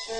Hey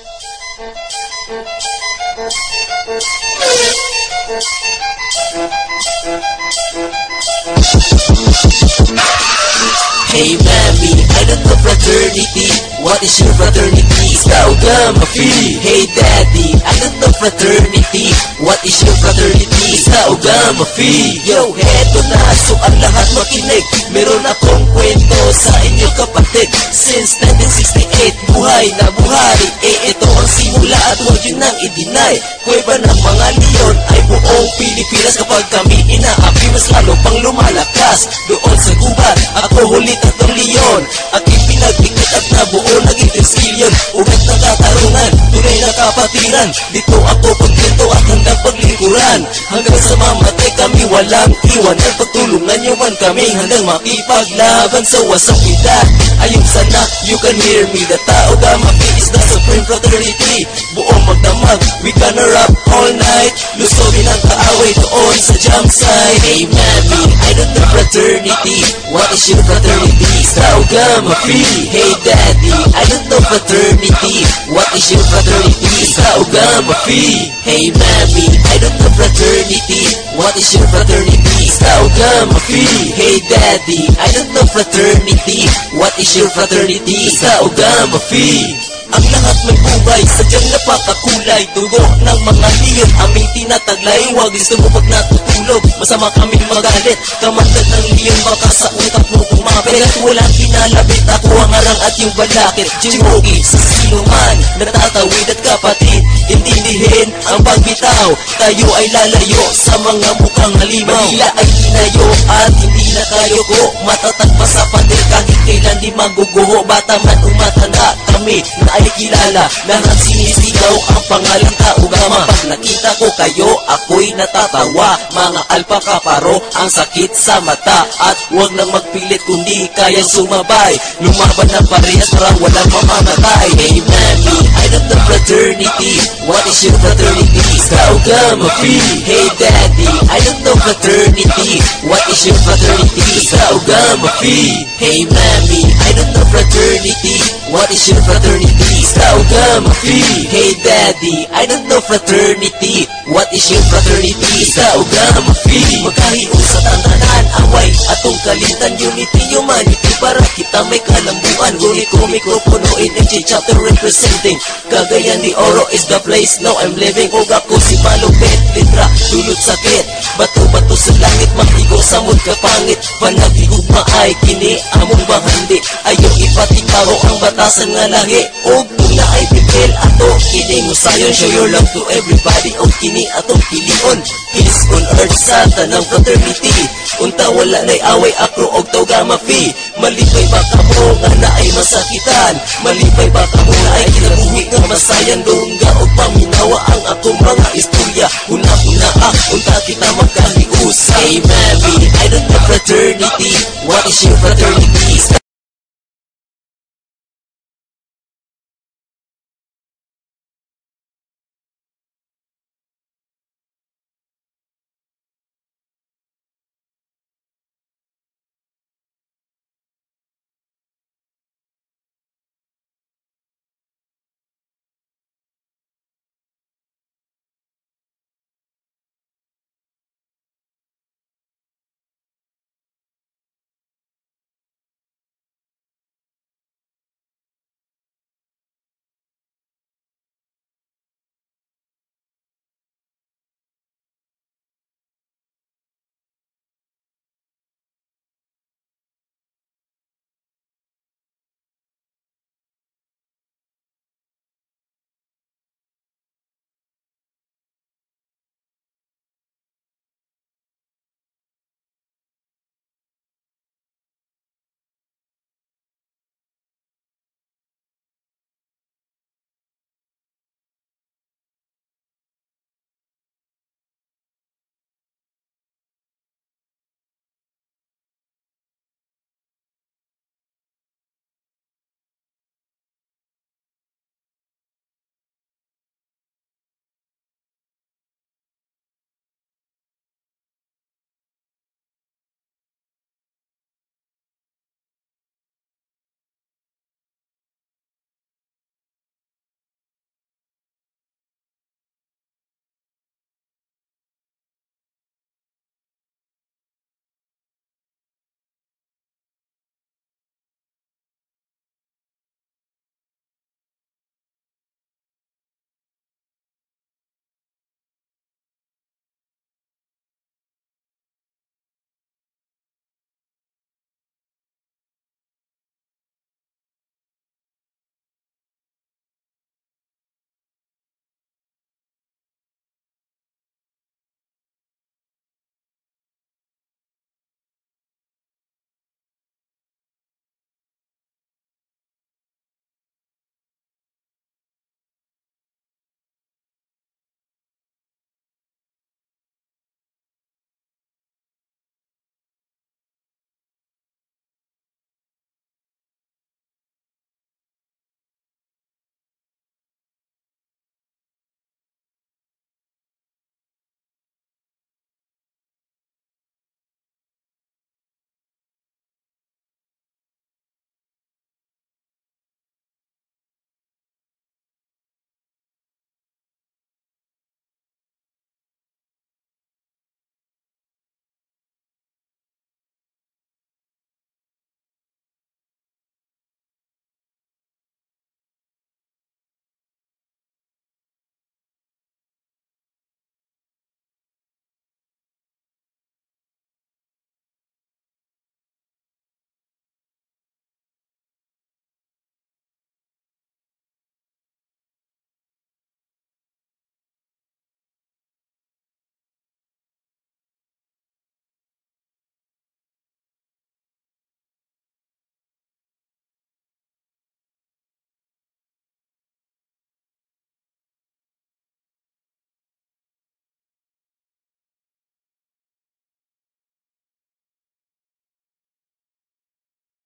Mammy, I don't know fraternity. What is your fraternity? Scout Gamma Phi. Hey Daddy, I don't know fraternity. What is your fraternity? Scout Gamma Phi. Yo, heto na, so ang lahat makinig. Meron akong kwento sa inyo kapatid. Since 1968, buhay na buhay. Ito ang simula at huwag yun nang i-deny. Kuweba ng mga leon ay buong Pilipinas. Kapag kami inaapi, mas lalo pang lumalakas. Doon sa gubat, ako huli tatlong leon. Aking pinagdikit at nabuo naging trillion. Ugat ng katarungan, tunay na kapatiran. Dito ako pagkinto at handang paglikuran. Hanggang sa mamatay kami walang iwan. At pagtulungan yawan kami handang makipaglaban sa wasang edad. Ayun sana, you can hear me. The Tao Gamma Phi is the supreme fraternity. Buong magdamag, we gonna rap all night. Lusobin ang kaaway doon sa jam site. Hey Mammy, I don't know fraternity. What is your fraternity? Tao Gamma Phi. Hey Daddy, I don't know fraternity. What is your fraternity? Tao Gamma Phi. Hey Mammy, I don't know fraternity. What is your fraternity? Tao Gamma Phi. Hey Daddy, I don't know fraternity. What is your fraternity? Tao Gamma Phi. Ang lahat may buhay, sadyang napakakulay. Dugo ng mga leon, aming tinataglay. Huwag gusto mo pag natutulog, masama kaming magalit. Kamandag ng leon, baka sa utak mo kumapit. At walang kinalabit, ako ang harang at yung balakit. Jimogi sa sinuman, natatawid at kapatid. Intindihin ang pagbitaw, tayo ay lalayo sa mga mukhang halimaw. Manila ay tinayo at hindi na kayo ko. Matatag pa sa pader kahit kailan di maguguho. Bata man umatanda, kami na ay kilala. Lahat sinisigaw ang pangalang Tao Gamma. Pag nakita ko kayo, ako'y natatawa. Mga alpaka paro, ang sakit sa mata. At huwag nang magpilit kundi kayang sumabay. Lumaban ng parehas para walang mamamatay. Hey Mammy, I don't know fraternity. What is your fraternity? Tao Gamma Phi. Hey Daddy, I don't know fraternity. What is your fraternity? Tao Gamma Phi. Hey Mammy, I don't know fraternity. What is your fraternity? Tao Gamma Phi. Hey Daddy, I don't know fraternity. What is your fraternity? Tao Gamma Phi. Magkahiusat ang tanan, away atong kalitan. Unity, humanity, para kita may kalambuan. Ngunit ko mikropono in MJ chapter representing Cagayan de Oro is the place. Now I'm living. Huwag ako si Malupit, litra, dulot sakit. Bato-bato sa langit, makigo sa mood kapangit. Panagigugma ay kini among bahandi. Ayaw ipatikaw ang batasan nga lahi. O kung na ay bibel ato, kini mo sayon. Show your love to everybody. O kini atong pilion. Peace on earth sa tanang fraternity. Unta wala na'y away akro og Tao Gamma Phi. Malipay ba ka mo nga na ay masakitan? Malipay ba ka mo na ay kinabuhi nga masayan? Dungga o paminawa ang akong mga istorya. Una-una unta kita magkahiusa. Hey Mammy, I don't know fraternity. What is your fraternity?